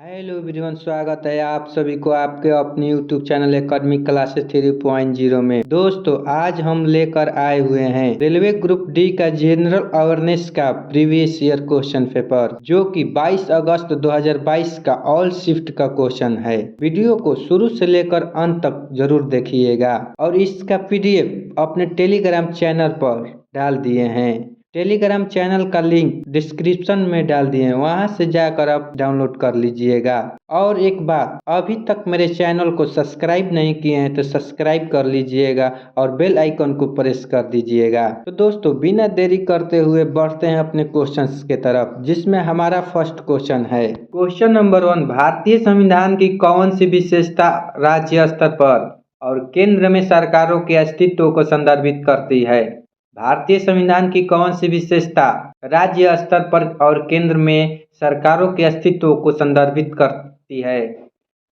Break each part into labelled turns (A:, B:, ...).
A: Hello everyone, स्वागत है आप सभी को आपके अपने यूट्यूब चैनल एकेडमिक क्लासेस 3.0 में। दोस्तों, आज हम लेकर आए हुए हैं रेलवे ग्रुप डी का जनरल अवेयरनेस का प्रीवियस ईयर क्वेश्चन पेपर, जो कि 22 अगस्त 2022 का ऑल शिफ्ट का क्वेश्चन है। वीडियो को शुरू से लेकर अंत तक जरूर देखिएगा और इसका पीडीएफ अपने टेलीग्राम चैनल पर डाल दिए हैं। टेलीग्राम चैनल का लिंक डिस्क्रिप्शन में डाल दिए हैं, वहां से जाकर आप डाउनलोड कर लीजिएगा। और एक बात, अभी तक मेरे चैनल को सब्सक्राइब नहीं किए हैं तो सब्सक्राइब कर लीजिएगा और बेल आइकन को प्रेस कर दीजिएगा। तो दोस्तों, बिना देरी करते हुए बढ़ते हैं अपने क्वेश्चंस के तरफ, जिसमें हमारा फर्स्ट क्वेश्चन है। क्वेश्चन नंबर 1, भारतीय संविधान की कौन सी विशेषता राज्य स्तर पर और केंद्र में सरकारों के अस्तित्व को संदर्भित करती है? भारतीय संविधान की कौन सी विशेषता राज्य स्तर पर और केंद्र में सरकारों के अस्तित्व को संदर्भित करती है?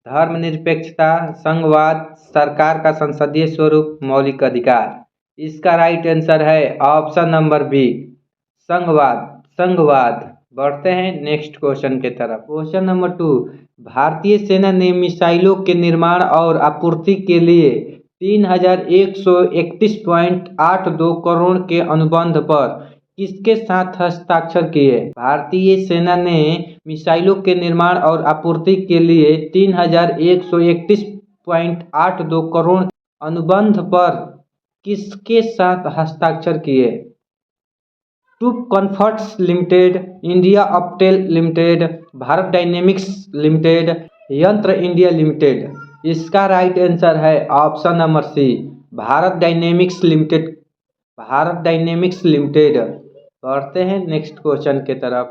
A: धर्मनिरपेक्षता, संघवाद, सरकार का संसदीय स्वरूप, मौलिक अधिकार। इसका राइट आंसर है ऑप्शन नंबर बी, संघवाद। संघवाद। बढ़ते हैं नेक्स्ट क्वेश्चन के तरफ। क्वेश्चन नंबर 2, भारतीय सेना ने मिसाइलों के निर्माण और आपूर्ति के लिए 3131.82 करोड़ के अनुबंध पर किसके साथ हस्ताक्षर किए? भारतीय सेना ने मिसाइलों के निर्माण और आपूर्ति के लिए 3131.82 करोड़ अनुबंध पर किसके साथ हस्ताक्षर किए? Tube comforts limited, India Optel limited, Bharat dynamics limited, Yantra India limited. इसका राइट आंसर है option number C, Bharat dynamics limited. Bharat dynamics limited. बढ़ते हैं नेक्स्ट क्वेश्चन के तरफ।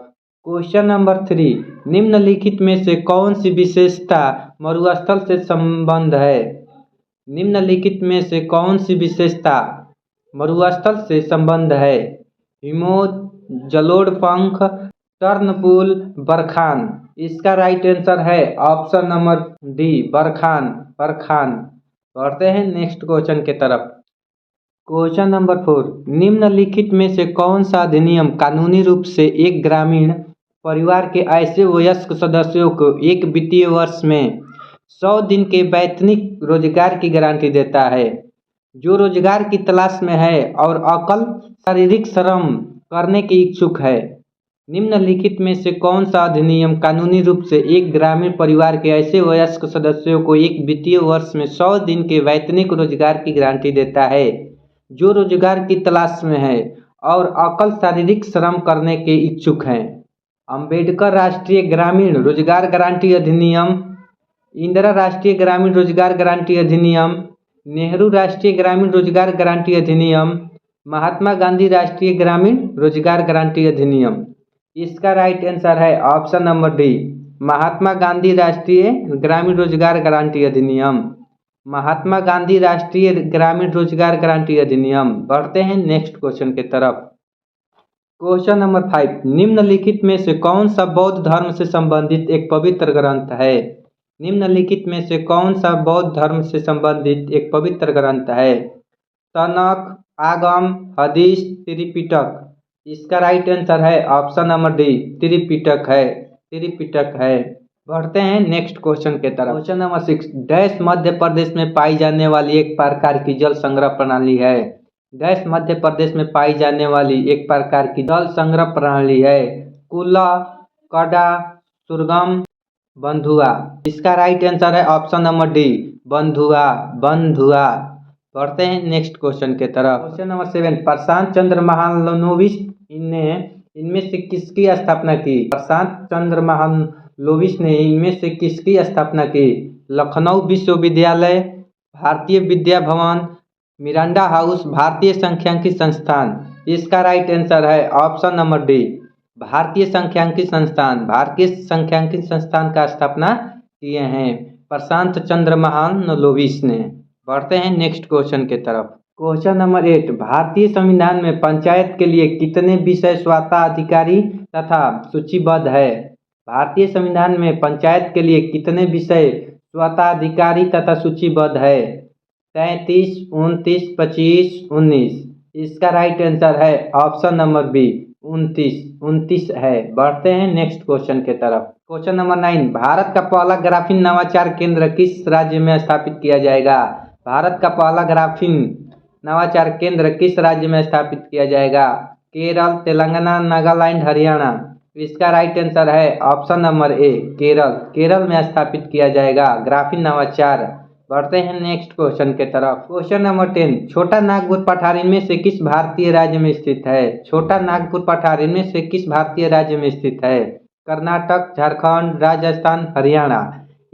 A: क्वेश्चन नंबर 3, निम्नलिखित में से कौन सी विशेषता मरुस्थल से संबंध है? निम्नलिखित में से कौन सी विशेषता मरुस्थल से संबंध है? हिमोज, जलोढ़ पंख, टर्नपुल, बरखान। इसका राइट आंसर है option number D, barchan. Barchan. बढ़ते हैं नेक्स्ट क्वेश्चन के तरफ। क्वेश्चन नंबर 4, निम्नलिखित में से कौन सा अधिनियम कानूनी रूप से एक ग्रामीण परिवार के ऐसे वयस्क सदस्यों को एक वित्तीय वर्ष में 100 दिन के वैतनिक रोजगार की गारंटी देता है, जो रोजगार की तलाश में है और अकल शारीरिक श्रम करने के इच्छुक है? निम्नलिखित में से कौन सा अधिनियम कानूनी रूप से एक ग्रामीण परिवार के ऐसे वयस्क सदस्यों को एक वित्तीय वर्ष में 100 दिन के वैतनिक रोजगार की गारंटी देता है, जो रोजगार की तलाश में है और अकल शारीरिक श्रम करने के इच्छुक हैं? अंबेडकर राष्ट्रीय ग्रामीण रोजगार गारंटी अधिनियम, इंदिरा राष्ट्रीय ग्रामीण रोजगार गारंटी अधिनियम, नेहरू राष्ट्रीय ग्रामीण रोजगार गारंटी अधिनियम, महात्मा गांधी राष्ट्रीय ग्रामीण रोजगार गारंटी अधिनियम। इसका राइट आंसर है option number D, Mahatma Gandhi राष्ट्रीय ग्रामीण रोजगार गारंटी अधिनियम। महात्मा गांधी राष्ट्रीय ग्रामीण रोजगार गारंटी अधिनियम। बढ़ते हैं नेक्स्ट क्वेश्चन के तरफ। क्वेश्चन नंबर 5, निम्नलिखित में से कौन सा बौद्ध धर्म से संबंधित एक पवित्र ग्रंथ है? निम्नलिखित में से कौन सा बौद्ध धर्म से संबंधित एक पवित्र ग्रंथ है? तनक, आगम, हदीस, त्रिपिटक। इसका राइट आंसर है ऑप्शन नंबर डी, त्रिपिटक है। त्रिपिटक है। बढ़ते हैं नेक्स्ट क्वेश्चन के तरफ। Question number 6, dash Madhya Pradesh में पाई जाने वाली एक प्रकार की जल संग्रह प्रणाली है? डैश मध्य प्रदेश में पाई जाने वाली एक प्रकार की जल संग्रह प्रणाली है? कुला, कड़ा, सुरगम, बंधुआ। इसका राइट आंसर है ऑप्शन नंबर डी, बंधुआ। बंधुआ। बढ़ते हैं नेक्स्ट क्वेश्चन के तरफ। क्वेश्चन नंबर 7, प्रशांत चंद्र महालनोबिस ने इनमें से किसकी स्थापना की? प्रशांत चंद्र महालनोबिस ने इनमें से किसकी स्थापना की? लखनऊ विश्वविद्यालय, भारतीय विद्या भवन, मिरांडा हाउस, भारतीय सांख्यिकी संस्थान। इसका राइट आंसर है ऑप्शन नंबर डी, भारतीय सांख्यिकी संस्थान। भारतीय सांख्यिकी संस्थान का स्थापना किए हैं प्रशांत चंद्र महालनोबिस ने। बढ़ते हैं नेक्स्ट क्वेश्चन के तरफ। क्वेश्चन नंबर 8, भारतीय संविधान में पंचायत के लिए कितने विषय स्वतःअधिकारी तथा सूचीबद्ध है? भारतीय संविधान में पंचायत के लिए कितने विषय स्वतःअधिकारी तथा सूचीबद्ध है? 33, 29, 25, 19। इसका राइट आंसर है ऑप्शन नंबर बी, 29 है। बढ़ते हैं नेक्स्ट क्वेश्चन के तरफ। क्वेश्चन नंबर 9, भारत का पहला ग्राफीन नवाचार केंद्र किस राज्य में स्थापित किया जाएगा? भारत का पहला ग्राफीन नवाचार केंद्र किस राज्य में स्थापित किया जाएगा? केरल, तेलंगाना, नागालैंड, हरियाणा। इसका राइट आंसर है ऑप्शन नंबर ए, केरल। केरल में स्थापित किया जाएगा ग्राफीन नवाचार। बढ़ते हैं नेक्स्ट क्वेश्चन के तरफ। क्वेश्चन नंबर 10, छोटा नागपुर पठार इनमें से किस भारतीय राज्य में स्थित है? छोटा नागपुर पठार इनमें से किस भारतीय राज्य में स्थित है? कर्नाटक, झारखंड, राजस्थान, हरियाणा।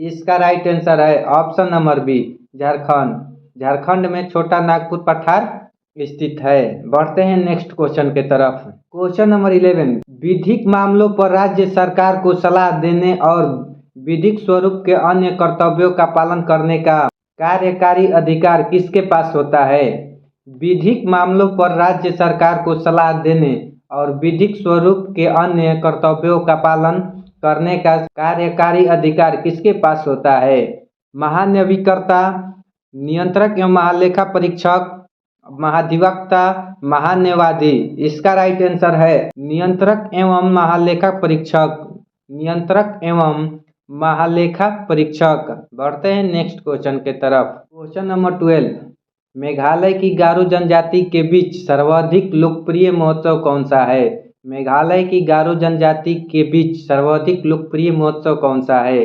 A: इसका राइट आंसर है option number B, Jharkhand. Jharkhand में छोटा नागपुर पठार स्थित है। बढ़ते हैं नेक्स्ट क्वेश्चन के तरफ। क्वेश्चन नंबर 11, विधिक मामलों पर राज्य सरकार को सलाह देने और विधिक स्वरूप के अन्य कर्तव्यों का पालन करने का कार्यकारी अधिकार किसके पास होता है? विधिक मामलों पर राज्य सरकार को सलाह देने और विधिक स्वरूप के अन्य कर्तव्यों का पालन करने का कार्यकारी अधिकार किसके पास होता है? महान्यायिकर्ता, नियंत्रक एवं महालेखा परीक्षक, महाधिवक्ता, महान्यायवादी। इसका राइट आंसर है नियंत्रक एवं महालेखा परीक्षक। नियंत्रक एवं महालेखा परीक्षक। बढ़ते हैं नेक्स्ट क्वेश्चन के तरफ। क्वेश्चन नंबर 12, मेघालय की गारो जनजाति के बीच सर्वाधिक लोकप्रिय महोत्सव कौन सा है? मेघालय की गारो जनजाति के बीच सर्वाधिक लोकप्रिय महोत्सव कौन सा है?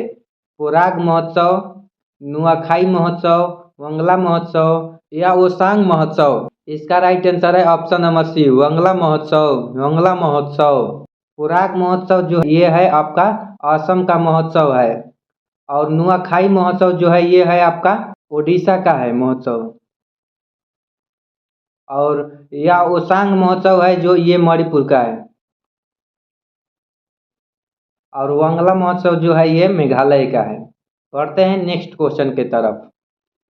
A: पोराग महोत्सव, नुआखाई महोत्सव, वंगला महोत्सव या ओसांग महोत्सव। इसका राइट आंसर है ऑप्शन नंबर सी, वंगला महोत्सव। वंगला महोत्सव। पोराग महोत्सव जो ये है आपका असम का महोत्सव है, और नुआखाई महोत्सव जो है ये है आपका ओडिशा का है महोत्सव, और या ओसांग महोत्सव है जो ये मणिपुर का है, और वंगला महोत्सव जो है ये मेघालय का है। बढ़ते हैं नेक्स्ट क्वेश्चन के तरफ।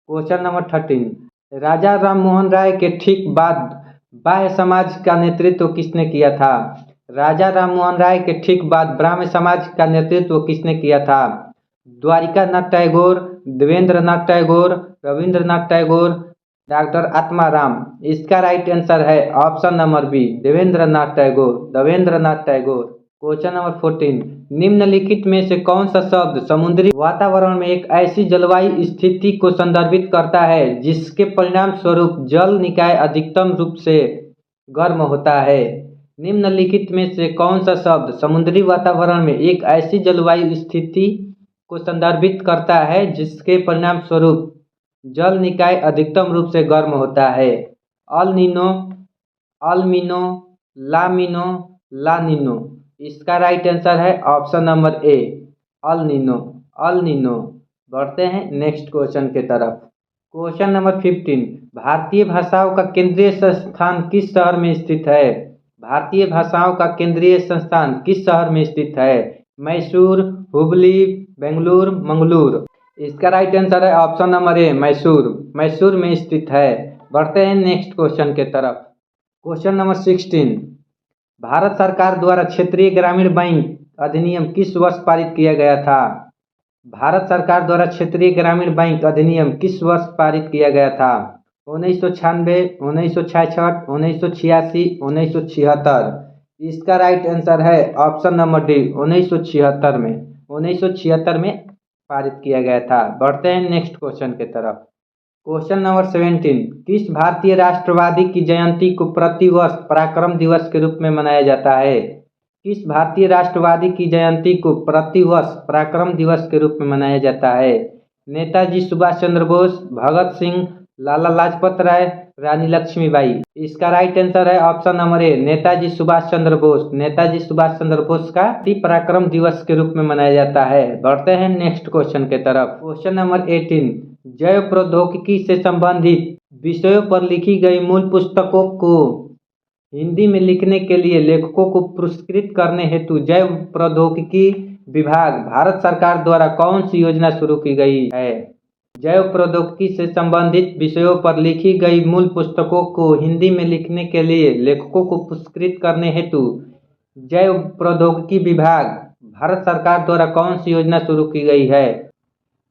A: क्वेश्चन नंबर 13, राजा राम मोहन राय के ठीक बाद ब्राह्म समाज का नेतृत्व किसने किया था? राजा राम मोहन राय के ठीक बाद ब्राह्म समाज का नेतृत्व किसने किया था? द्वारिका नाथ टैगोर, देवेंद्र नाथ टैगोर, रविंद्रनाथ टैगोर, डॉक्टर आत्माराम। इसका राइट आंसर है option number B, Devendra Nath Tagore. Devendra Nath Tagore. Question number 14, निम्नलिखित में से कौन सा शब्द समुद्री वातावरण में एक ऐसी जलवायु स्थिति को संदर्भित करता है जिसके परिणाम स्वरूप जल निकाय अधिकतम रूप से गर्म होता है? निम्नलिखित में से कौन सा शब्द समुद्री वातावरण में एक ऐसी जलवायु स्थिति को संदर्भित करता है जिसके परिणाम स्वरूप जल निकाय अधिकतम रूप से गर्म होता है? अल नीनो, अल्मीनो, लामीनो, लानीनो। इसका राइट आंसर है option number A, El Nino. El Nino. बढ़ते हैं नेक्स्ट क्वेश्चन के तरफ। क्वेश्चन नंबर 15, भारतीय भाषाओं का केंद्रीय संस्थान किस शहर में स्थित है? भारतीय भाषाओं का केंद्रीय संस्थान किस शहर में स्थित है? मैसूर, हुबली, बेंगलुरु, मंगलूर। इसका राइट आंसर है ऑप्शन नंबर ए, मैसूर। मैसूर में स्थित है। बढ़ते हैं नेक्स्ट क्वेश्चन के तरफ। क्वेश्चन नंबर 16, भारत सरकार द्वारा क्षेत्रीय ग्रामीण बैंक अधिनियम किस वर्ष पारित किया गया था? भारत सरकार द्वारा क्षेत्रीय ग्रामीण बैंक अधिनियम किस वर्ष पारित किया गया था? 1996, 1966, 1986, 1976। इसका राइट आंसर है ऑप्शन नंबर डी, 1976 में। 1976 में पारित किया गया था। बढ़ते हैं नेक्स्ट क्वेश्चन के तरफ। क्वेश्चन नंबर 17, किस भारतीय राष्ट्रवादी की जयंती को प्रतिवर्ष पराक्रम दिवस के रूप में मनाया जाता है? किस भारतीय राष्ट्रवादी की जयंती को प्रतिवर्ष पराक्रम दिवस के रूप में मनाया जाता है? नेताजी सुभाष चंद्र बोस, भगत सिंह, लाला लाजपत राय, रानी लक्ष्मीबाई। इसका राइट आंसर है option number A, Netaji Subhash Chandra Bose. Netaji Subhash Chandra Bose का पराक्रम दिवस के रूप में मनाया जाता है। बढ़ते हैं नेक्स्ट क्वेश्चन के तरफ। क्वेश्चन नंबर 18, जैव प्रौद्योगिकी से संबंधित विषयों पर लिखी गई मूल पुस्तकों को हिंदी में लिखने के लिए लेखकों को पुरस्कृत करने हेतु जैव प्रौद्योगिकी विभाग भारत सरकार द्वारा कौन सी योजना शुरू की गई है? जैव प्रौद्योगिकी से संबंधित विषयों पर लिखी गई मूल पुस्तकों को हिंदी में लिखने के लिए लेखकों को पुरस्कृत करने हेतु जैव प्रौद्योगिकी विभाग भारत सरकार द्वारा कौन सी योजना शुरू की गई है?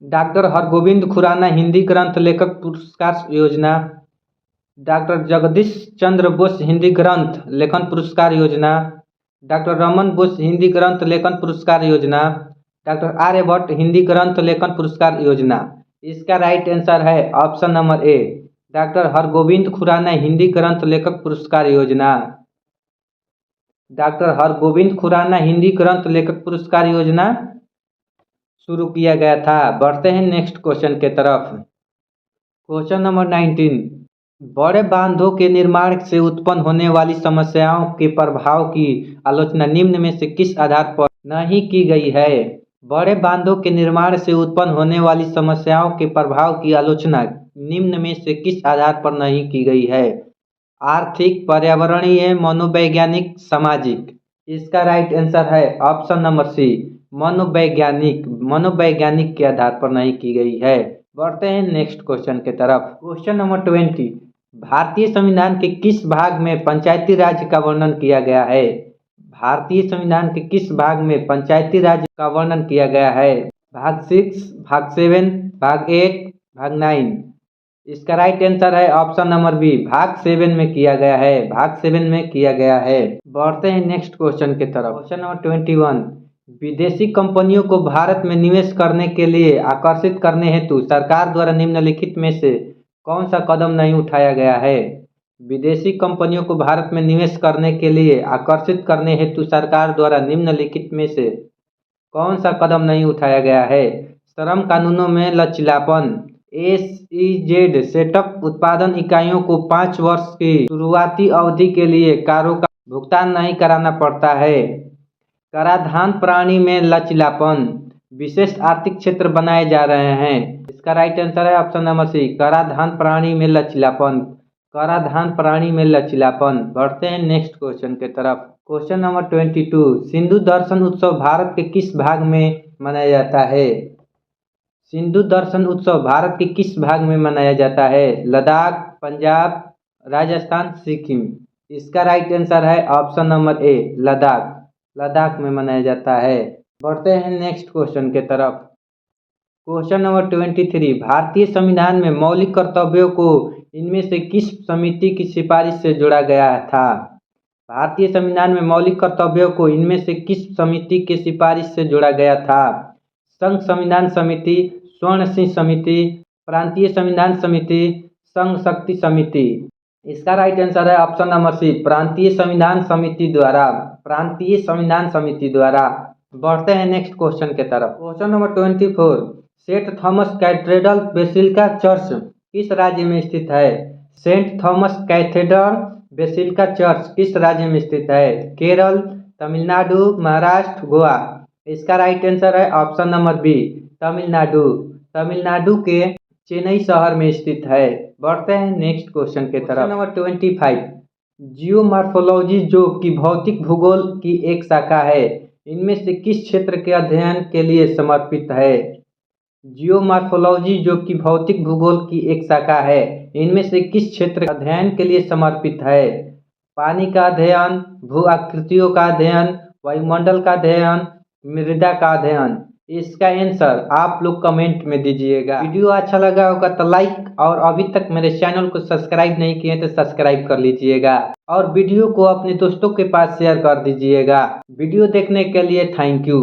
A: डॉक्टर हरगोविंद खुराना हिंदी ग्रंथ लेखक पुरस्कार योजना, डॉक्टर जगदीश चंद्र बोस हिंदी ग्रंथ लेखन पुरस्कार योजना, डॉक्टर रमन बोस हिंदी ग्रंथ लेखन पुरस्कार योजना, डॉक्टर आर्यभट्ट हिंदी ग्रंथ लेखन पुरस्कार योजना। इसका राइट आंसर है option number A, doctor Hargovind Khurana Hindi ग्रंथ लेखक पुरस्कार योजना। डॉक्टर हरगोविंद खुराना हिंदी ग्रंथ लेखक पुरस्कार योजना शुरू किया गया था। बढ़ते हैं नेक्स्ट क्वेश्चन के तरफ। क्वेश्चन नंबर 19, बड़े बांधों के निर्माण से उत्पन्न होने वाली समस्याओं के प्रभाव की आलोचना निम्न में से किस आधार पर नहीं की गई है? बड़े बांधों के निर्माण से उत्पन्न होने वाली समस्याओं के प्रभाव की आलोचना निम्न में से किस आधार पर नहीं की गई है? आर्थिक, पर्यावरणीय, मनोवैज्ञानिक, सामाजिक। इसका राइट आंसर है ऑप्शन नंबर सी, मनोवैज्ञानिक। मनोवैज्ञानिक के आधार पर नहीं की गई है। बढ़ते हैं नेक्स्ट क्वेश्चन के तरफ। क्वेश्चन नंबर 20, भारतीय संविधान के किस भाग में पंचायती राज का वर्णन किया गया है? भारतीय संविधान के किस भाग में पंचायती राज का वर्णन किया गया है? भाग 6, भाग 7, भाग 8, भाग 9। इसका राइट आंसर है ऑप्शन नंबर बी, भाग 7 में किया गया है। भाग 7 में किया गया है। बढ़ते हैं नेक्स्ट क्वेश्चन की तरफ। क्वेश्चन नंबर 21, विदेशी कंपनियों को भारत में निवेश करने के लिए आकर्षित करने हेतु सरकार द्वारा निम्नलिखित में से कौन सा कदम नहीं उठाया गया है? विदेशी कंपनियों को भारत में निवेश करने के लिए आकर्षित करने हेतु सरकार द्वारा निम्नलिखित में से कौन सा कदम नहीं उठाया गया है? श्रम कानूनों में लचीलापन, SEZ सेटअप उत्पादन इकाइयों को 5 वर्ष की शुरुआती अवधि के लिए करों का भुगतान नहीं कराना पड़ता है, कराधान प्रणाली में लचीलापन, विशेष आर्थिक क्षेत्र बनाए जा रहे हैं। इसका राइट आंसर है ऑप्शन नंबर सी, कराधान प्रणाली में लचीलापन। कराधान प्रणाली में लचीलापन। बढ़ते हैं नेक्स्ट क्वेश्चन के तरफ। क्वेश्चन नंबर 22, सिंधु दर्शन उत्सव भारत के किस भाग में मनाया जाता है? सिंधु दर्शन उत्सव भारत के किस भाग में मनाया जाता है? लद्दाख, पंजाब, राजस्थान, सिक्किम। इसका राइट आंसर है ऑप्शन नंबर ए, लद्दाख। लद्दाख में मनाया जाता है। बढ़ते हैं नेक्स्ट क्वेश्चन के तरफ। क्वेश्चन नंबर 23, भारतीय संविधान में मौलिक कर्तव्यों को इनमें से किस समिति की सिफारिश से जोड़ा गया था? भारतीय संविधान में मौलिक कर्तव्यों को इनमें से किस समिति की सिफारिश से जोड़ा गया था? संघ संविधान समिति, स्वर्ण सिंह समिति, प्रांतीय संविधान समिति, संघ शक्ति समिति। इसका राइट आंसर है ऑप्शन नंबर सी, प्रांतीय संविधान समिति द्वारा। प्रांतीय संविधान समिति द्वारा। बढ़ते हैं नेक्स्ट क्वेश्चन के तरफ। Question number 24, saint Thomas cathedral basilica church किस राज्य में स्थित है? Saint Thomas cathedral basilica church किस राज्य में स्थित है? केरल, तमिलनाडु, महाराष्ट्र, गोवा। इसका राइट आंसर है option number B, Tamil Nadu. Tamil Nadu के चेन्नई शहर में स्थित है। बढ़ते हैं नेक्स्ट क्वेश्चन के तरफ। नंबर 25, जियोमॉर्फोलॉजी जो कि भौतिक भूगोल की एक शाखा है, इनमें से किस क्षेत्र के अध्ययन के लिए समर्पित है? जियोमॉर्फोलॉजी जो कि भौतिक भूगोल की एक शाखा है, इनमें से किस क्षेत्र के अध्ययन के लिए समर्पित है? पानी का अध्ययन, भू आकृतियों का अध्ययन, वायुमंडल का अध्ययन, मृदा का अध्ययन। इसका आंसर आप लोग कमेंट में दीजिएगा। वीडियो अच्छा लगा होगा तो लाइक, और अभी तक मेरे चैनल को सब्सक्राइब नहीं किए तो सब्सक्राइब कर लीजिएगा, और वीडियो को अपने दोस्तों के पास शेयर कर दीजिएगा। वीडियो देखने के लिए थैंक यू।